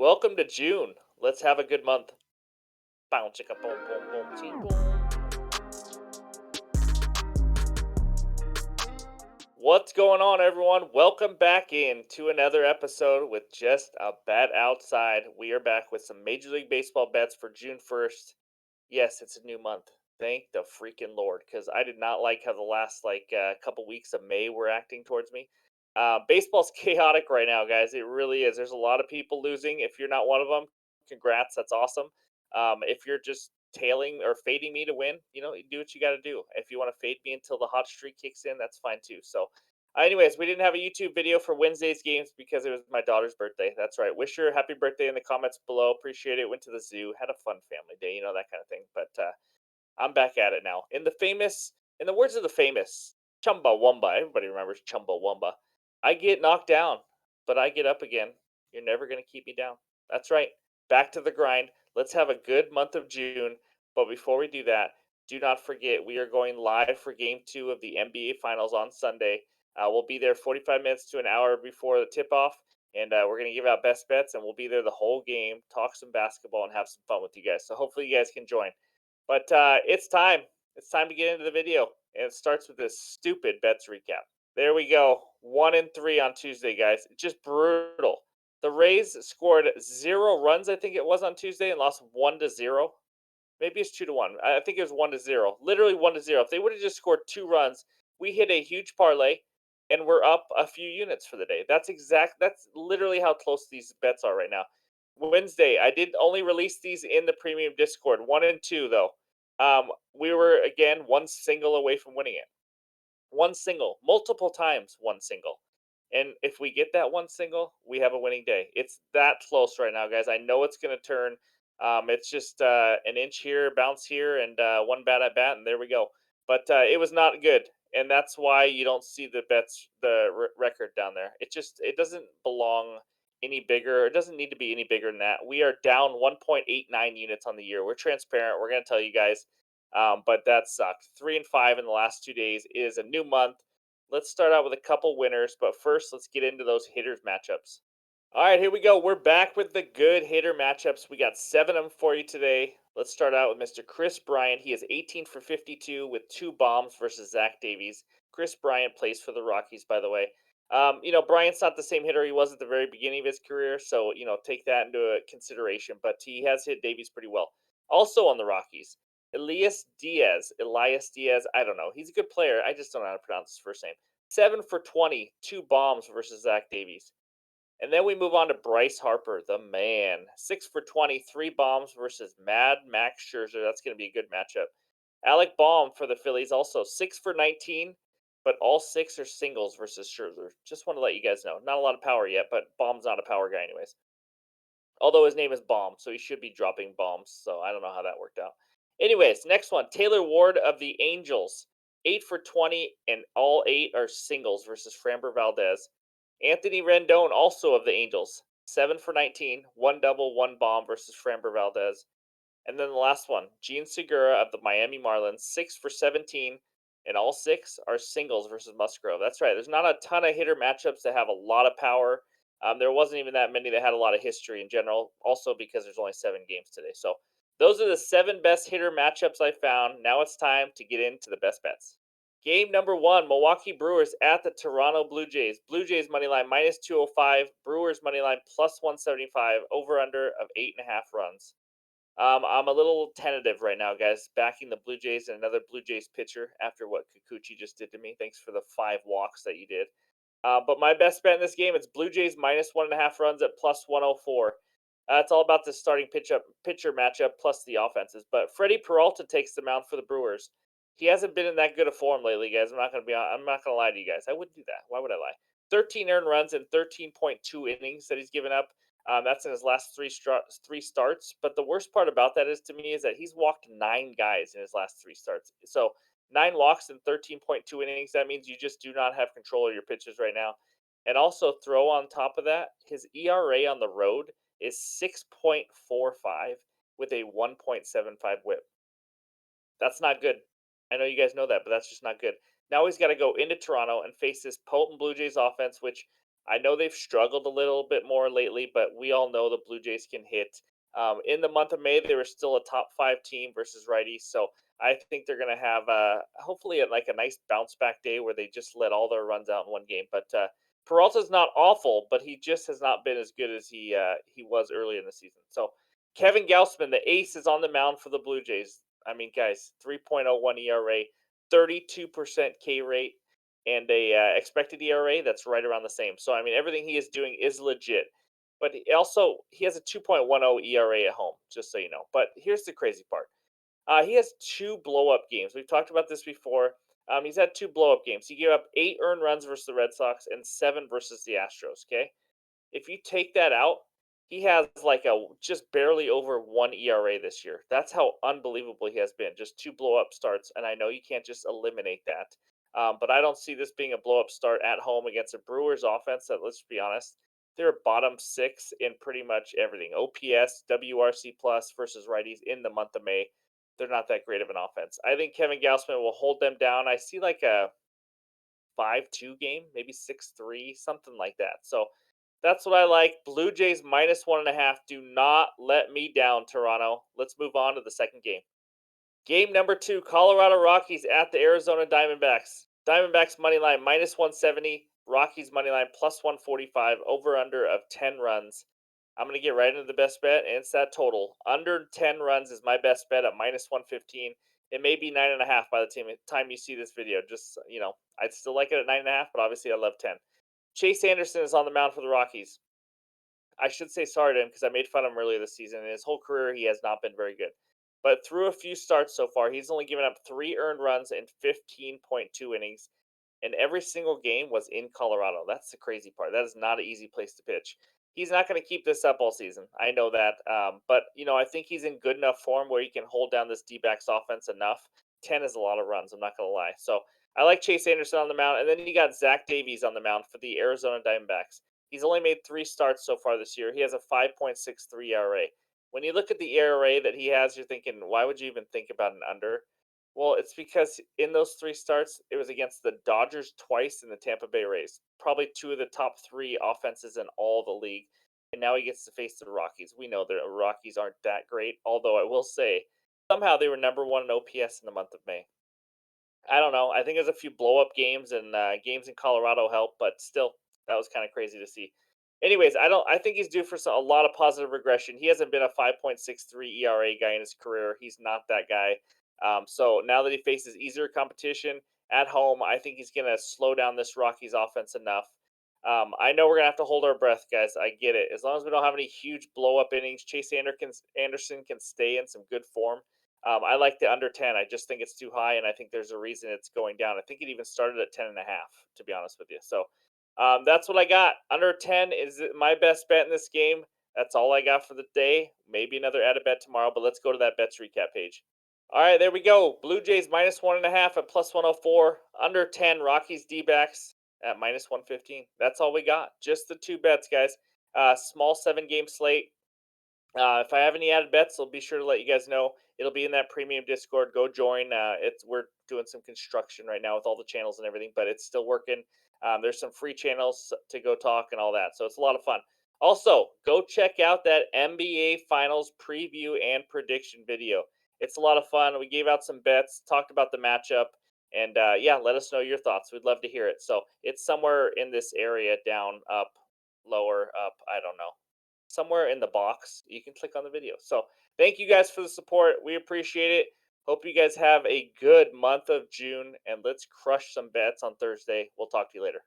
Welcome to June. Let's have a good month. Bow chicka boom boom boom ching boom. What's going on, everyone? Welcome back in to another episode with Just a Bet Outside. We are back with some Major League Baseball bets for June 1st. Yes, it's a new month. Thank the freaking Lord, because I did not like how the last couple weeks of May were acting towards me. Baseball's chaotic right now, guys. It really is. There's a lot of people losing. If you're not one of them, congrats. That's awesome. If you're just tailing or fading me to win, you do what you got to do. If you want to fade me until the hot streak kicks in, that's fine too. So, anyways, we didn't have a YouTube video for Wednesday's games because it was my daughter's birthday. That's right. Wish her happy birthday in the comments below. Appreciate it. Went to the zoo, had a fun family day, that kind of thing. But I'm back at it now. In the words of the famous Chumbawamba, everybody remembers Chumbawamba. I get knocked down, but I get up again. You're never going to keep me down. That's right. Back to the grind. Let's have a good month of June. But before we do that, do not forget we are going live for game 2 of the NBA Finals on Sunday. We'll be there 45 minutes to an hour before the tip off, and we're going to give out best bets, and we'll be there the whole game, talk some basketball, and have some fun with you guys. So hopefully you guys can join. But it's time. It's time to get into the video. And it starts with this stupid bets recap. There we go. 1-3 on Tuesday, guys. Just brutal. The Rays scored 0 runs, I think it was, on Tuesday, and lost 1-0. Maybe it's 2-1. I think it was 1-0. Literally 1-0. If they would have just scored 2 runs, we hit a huge parlay and we're up a few units for the day. That's literally how close these bets are right now. Wednesday, I did only release these in the premium Discord. 1-2 though. We were again one single away from winning it. One single, multiple times, one single. And if we get that one single, we have a winning day. It's that close right now, guys. I know it's going to turn. It's just an inch here, bounce here, and one bat at bat, and there we go. But it was not good, and that's why you don't see the record down there. It doesn't belong any bigger. It doesn't need to be any bigger than that. We are down 1.89 units on the year. We're transparent. We're going to tell you guys. But that sucked. 3-5 in the last 2 days is a new month. Let's start out with a couple winners, but first let's get into those hitters matchups. All right, here we go. We're back with the good hitter matchups. We got 7 of them for you today. Let's start out with Mr. Chris Bryant. He is 18 for 52 with 2 bombs versus Zach Davies. Chris Bryant plays for the Rockies, by the way. Bryant's not the same hitter he was at the very beginning of his career, so take that into consideration. But he has hit Davies pretty well. Also on the Rockies, Elias Diaz, I don't know. He's a good player. I just don't know how to pronounce his first name. 7 for 20, 2 bombs versus Zach Davies. And then we move on to Bryce Harper, the man. 6 for 20, 3 bombs versus Mad Max Scherzer. That's going to be a good matchup. Alec Baum for the Phillies, also 6 for 19, but all 6 are singles versus Scherzer. Just want to let you guys know. Not a lot of power yet, but Baum's not a power guy, anyways. Although his name is Baum, so he should be dropping bombs. So I don't know how that worked out. Anyways, next one, Taylor Ward of the Angels. 8 for 20, and all 8 are singles versus Framber Valdez. Anthony Rendon, also of the Angels. 7 for 19, 1 double, 1 bomb versus Framber Valdez. And then the last one, Gene Segura of the Miami Marlins. 6 for 17, and all 6 are singles versus Musgrove. That's right. There's not a ton of hitter matchups that have a lot of power. There wasn't even that many that had a lot of history in general, also because there's only 7 games today. So those are the 7 best hitter matchups I found. Now it's time to get into the best bets. Game number 1, Milwaukee Brewers at the Toronto Blue Jays. Blue Jays money line minus 205, Brewers money line plus 175, over under of 8.5 runs. I'm a little tentative right now, guys, backing the Blue Jays and another Blue Jays pitcher after what Kikuchi just did to me. Thanks for the 5 walks that you did. But my best bet in this game, it's Blue Jays minus 1.5 runs at plus 104. It's all about the starting pitcher matchup plus the offenses. But Freddie Peralta takes the mound for the Brewers. He hasn't been in that good a form lately, guys. I'm not gonna lie to you guys. I wouldn't do that. Why would I lie? 13 earned runs in 13.2 innings that he's given up. That's in his last three starts. But the worst part about that is to me is that he's walked 9 guys in his last 3 starts. So 9 walks in 13.2 innings. That means you just do not have control of your pitches right now. And also throw on top of that, his ERA on the road is 6.45 with a 1.75 whip. That's not good. I know you guys know that, but that's just not good. Now he's got to go into Toronto and face this potent Blue Jays offense, which I know they've struggled a little bit more lately, but we all know the Blue Jays can hit. In the month of May, they were still a top five team versus righties, so I think they're going to have hopefully like a nice bounce back day where they just let all their runs out in one game. But Peralta's not awful, but he just has not been as good as he was early in the season. So Kevin Gausman, the ace, is on the mound for the Blue Jays. I mean, guys, 3.01 ERA, 32% K rate, and a expected ERA that's right around the same. So I mean, everything he is doing is legit. But he has a 2.10 ERA at home, just so you know. But here's the crazy part. He has two blow up games. We've talked about this before. He's had two blow up games. He gave up 8 earned runs versus the Red Sox and 7 versus the Astros. Okay, if you take that out, he has like a just barely over 1 ERA this year. That's how unbelievable he has been. Just two blow up starts, and I know you can't just eliminate that. But I don't see this being a blow up start at home against a Brewers offense that, let's be honest, they're bottom six in pretty much everything. OPS, WRC plus versus righties in the month of May. They're not that great of an offense. I think Kevin Gausman will hold them down. I see like a 5-2 game, maybe 6-3, something like that. So that's what I like. Blue Jays minus 1.5. Do not let me down, Toronto. Let's move on to the second game. Game number 2, Colorado Rockies at the Arizona Diamondbacks. Diamondbacks money line minus 170. Rockies money line plus 145. Over under of 10 runs. I'm going to get right into the best bet, and it's that total. Under 10 runs is my best bet at minus 115. It may be 9.5 by the time you see this video. Just, I'd still like it at 9.5, but obviously I love 10. Chase Anderson is on the mound for the Rockies. I should say sorry to him because I made fun of him earlier this season. In his whole career, he has not been very good. But through a few starts so far, he's only given up 3 earned runs in 15.2 innings, and every single game was in Colorado. That's the crazy part. That is not an easy place to pitch. He's not going to keep this up all season. I know that. But, I think he's in good enough form where he can hold down this D-backs offense enough. 10 is a lot of runs, I'm not going to lie. So I like Chase Anderson on the mound. And then you got Zach Davies on the mound for the Arizona Diamondbacks. He's only made 3 starts so far this year. He has a 5.63 ERA. When you look at the ERA that he has, you're thinking, why would you even think about an under? Well, it's because in those 3 starts, it was against the Dodgers twice and the Tampa Bay Rays. Probably two of the top 3 offenses in all the league. And now he gets to face the Rockies. We know the Rockies aren't that great, although I will say somehow they were number one in OPS in the month of May. I don't know. I think there's a few blow up games and games in Colorado help, but still, that was kind of crazy to see. Anyways, I don't. I think he's due for a lot of positive regression. He hasn't been a 5.63 ERA guy in his career. He's not that guy. So now that he faces easier competition at home, I think he's going to slow down this Rockies offense enough. I know we're going to have to hold our breath, guys. I get it. As long as we don't have any huge blow up innings, Anderson can stay in some good form. I like the under 10. I just think it's too high, and I think there's a reason it's going down. I think it even started at 10.5, to be honest with you. So that's what I got. Under 10 is my best bet in this game. That's all I got for the day. Maybe another added bet tomorrow, but let's go to that bets recap page. All right, there we go. Blue Jays minus 1.5 at plus 104. Under 10, Rockies D-backs at minus 115. That's all we got. Just the two bets, guys. Small 7-game slate. If I have any added bets, I'll be sure to let you guys know. It'll be in that premium Discord. Go join. We're doing some construction right now with all the channels and everything, but it's still working. There's some free channels to go talk and all that, so it's a lot of fun. Also, go check out that NBA Finals preview and prediction video. It's a lot of fun. We gave out some bets, talked about the matchup, and yeah, let us know your thoughts. We'd love to hear it. So it's somewhere in this area, down, up, lower, up. I don't know, somewhere in the box. You can click on the video. So thank you guys for the support. We appreciate it. Hope you guys have a good month of June, and let's crush some bets on Thursday. We'll talk to you later.